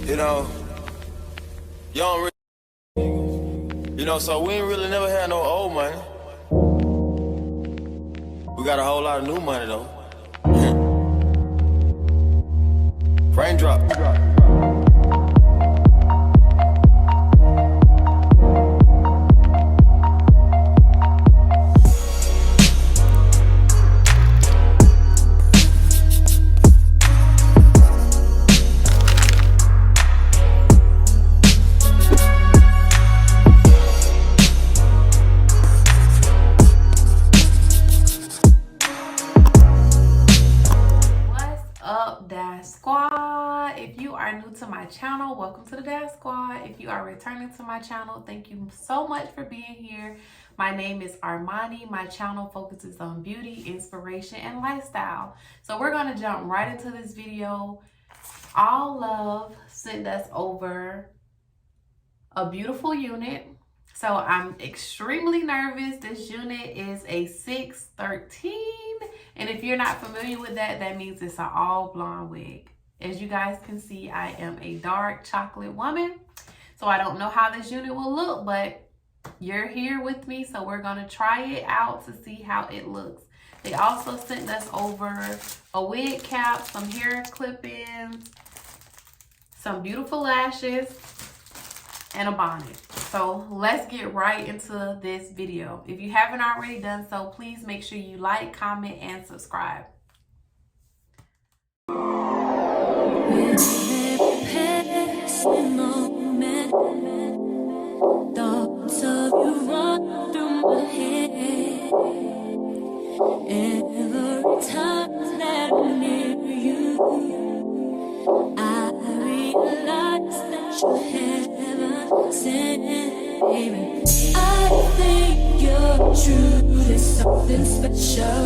You know, you don't really, you know, so we ain't really never had no old money. We got a whole lot of new money though. Raindrop. Dash Squad. If you are new to my channel, welcome to the Dash Squad. If you are returning to my channel, thank you so much for being here. My name is Armoni. My channel focuses on beauty, inspiration, and lifestyle. So we're going to jump right into this video. Allove sent us over a beautiful unit. So I'm extremely nervous. This unit is a 613. And if you're not familiar with that, that means it's an all blonde wig. As you guys can see, I am a dark chocolate woman. So I don't know how this unit will look, but you're here with me. So we're going to try it out to see how it looks. They also sent us over a wig cap, some hair clip-ins, some beautiful lashes, and a bonnet. So let's get right into this video. If you haven't already done so, please make sure you like, comment, and subscribe. Thoughts of you run through my head. Every time that I'm near you, I realize that you're heaven sent. Baby, I think your truth is something special.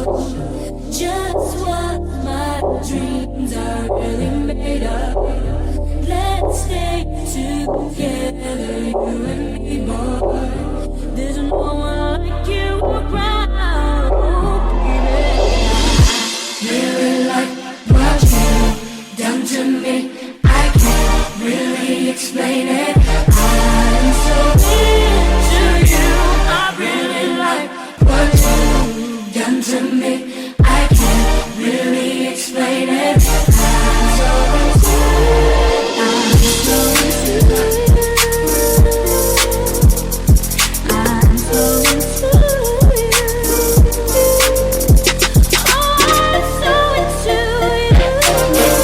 Just what my dreams are really made of. Let's stay together, you and me, boy. There's no one like you around, baby. I really like what you've done to me. I can't really explain it. I'm so into you. I really like what you've done to me. I can't really explain it. I'm so into you. I'm so into you. I'm so into you. Oh, I'm so into you.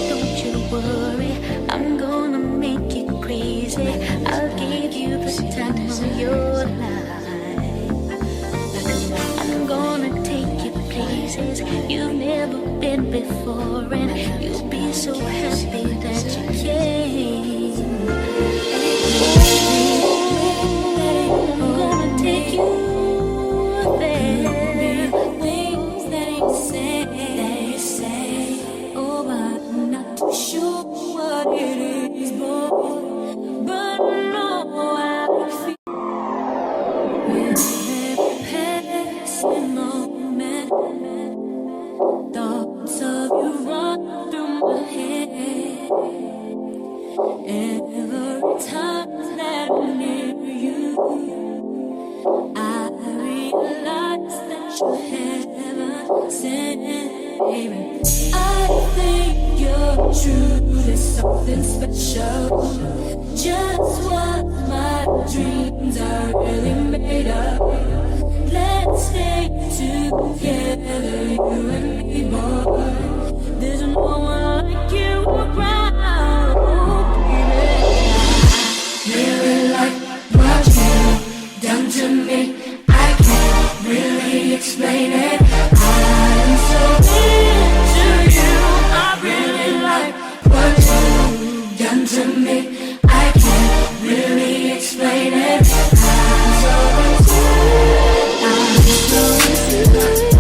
Don't you worry, I'm gonna make you crazy. I'll give you the time of your life. I'm gonna take you places you've never been before, and you'll be so happy that you came. I'm gonna take you there. Things that you say, oh, but I'm not too sure what it is, boy. But I know I feel with every passing moment. Thoughts of you run through my head. Every time that I'm near you, I realize that you're heaven sent, baby. I think your truth is something special. Just what my dreams are really made of. Let's stay together, you and me, boy. There's no one like you around, baby. I really like what you've done to me. I can't really explain it. I'm so into you. I really like what you've done to me. I can't really explain it. I'm so into you. I'm so into you.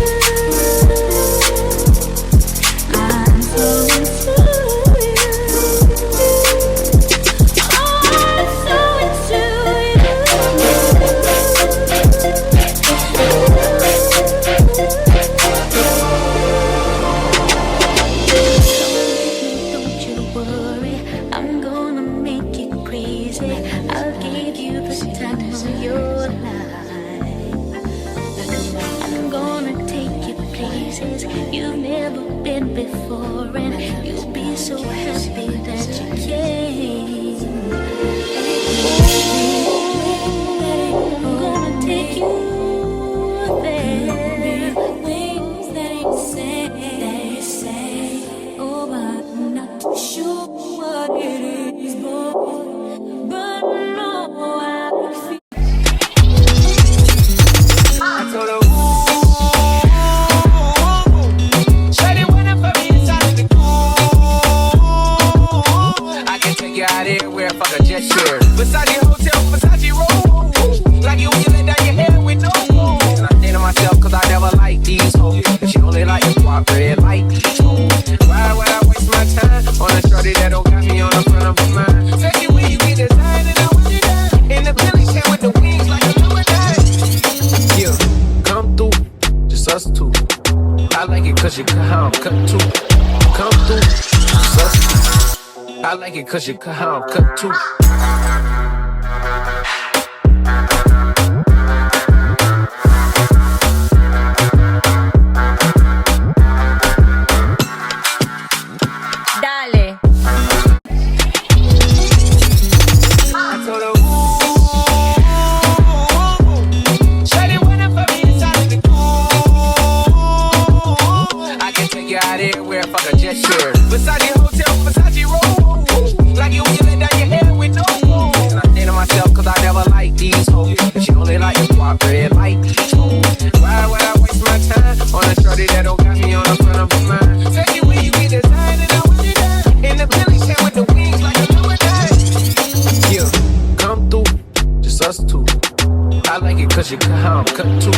places you've never been before, and you'll be so happy that you came. I'm gonna take you there. Things that they say, oh, I'm not sure what it is, boy, but I know I feel. I told her, shawty went up for me inside the I can take you out anywhere, fuck a jet share. Versace hotel, Versace room. Like you when you let down your hair with no moves. And I think to myself, cause I never like these hoes. And she only like the guap red like these hoes. Why would I waste my time on a shorty that don't got me on the front of her mind? Especially when you get designed and I want you down. In the Billy chain with the wings like a little guy. Yeah, come through, just us two. I like it cause you cut too. Come through, just us two. I like it cause you cut too. Dale. I told her, shawty went up for me inside the I can take you out anywhere, fuck a jet share. Versace hotel, Versace room. Like you when you let down your hair with no moves. And I think to myself, cause I never like these hoes. And she only like the guap red like these hoes. Why would I waste my time on a shorty that don't got me on the front of her mind? Especially when you get designed and I want you down. In the Billy chain with the wings like a little guy. Yeah, come through, just us two. I like it cause you cut too.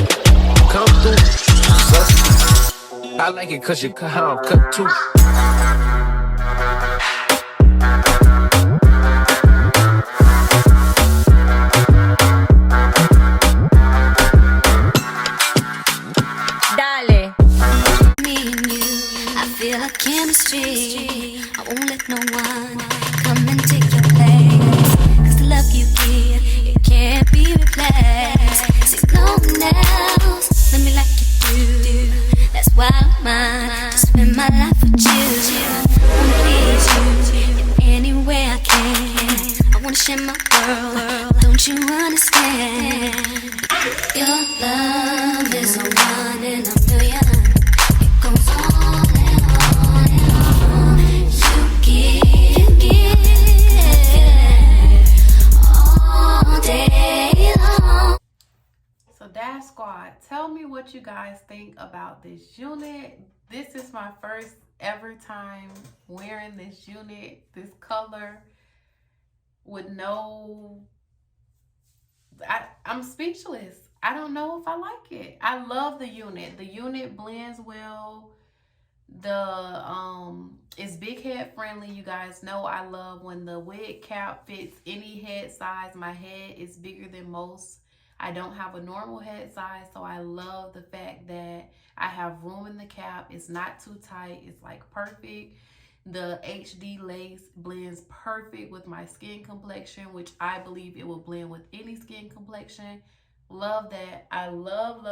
Come through, just us two. I like it cause you cut too. Dale. Me and you, I feel a chemistry. I won't let no one come and take your place. Cause the love you give, it can't be replaced. See no one else, let me like you do. That's why I'm mine, to spend my life with you. I wanna please you in any way I can. I wanna share my world, don't you understand? Your love is a one in a million. It goes on and on and on. You give all day long. So Dash Squad, tell me what you guys think about this unit. This is my first ever time wearing this unit, this color, with no, I'm speechless. I don't know if I like it. I love the unit. The unit blends well. It's big head friendly. You guys know I love when the wig cap fits any head size. My head is bigger than most. I don't have a normal head size, so I love the fact that I have room in the cap. It's not too tight. It's like perfect. The HD lace blends perfect with my skin complexion, which I believe it will blend with any skin complexion. Love that. I love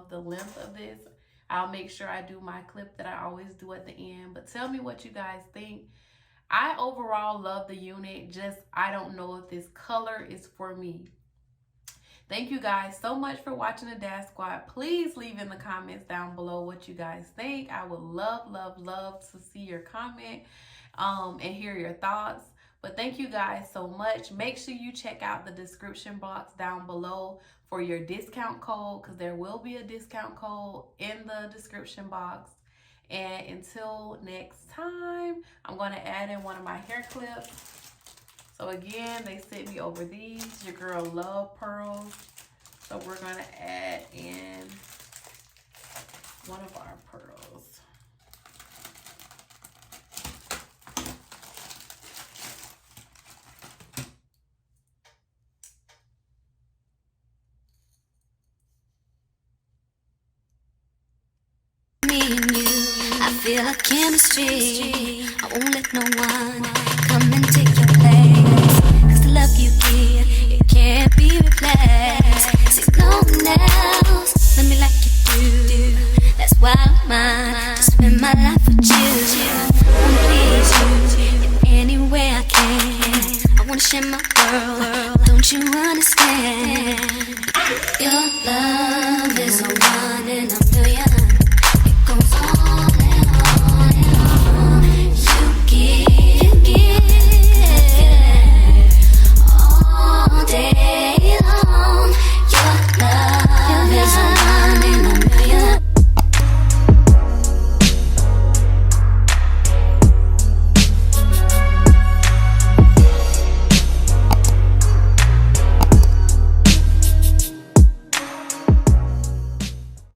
the length of this. I'll make sure I do my clip that I always do at the end. But tell me what you guys think. I overall love the unit. Just, I don't know if this color is for me. Thank you guys so much for watching the Dash Squad. Please leave in the comments down below what you guys think. I would love to see your comment and hear your thoughts. But thank you guys so much. Make sure you check out the description box down below for your discount code, because there will be a discount code in the description box. And until next time, I'm going to add in one of my hair clips. So again, they sent me over these. Your girl love pearls. So we're going to add in one of our pearls. Me and you, I feel a chemistry. I won't let no one come and take your place. Cause the love you give, it can't be replaced.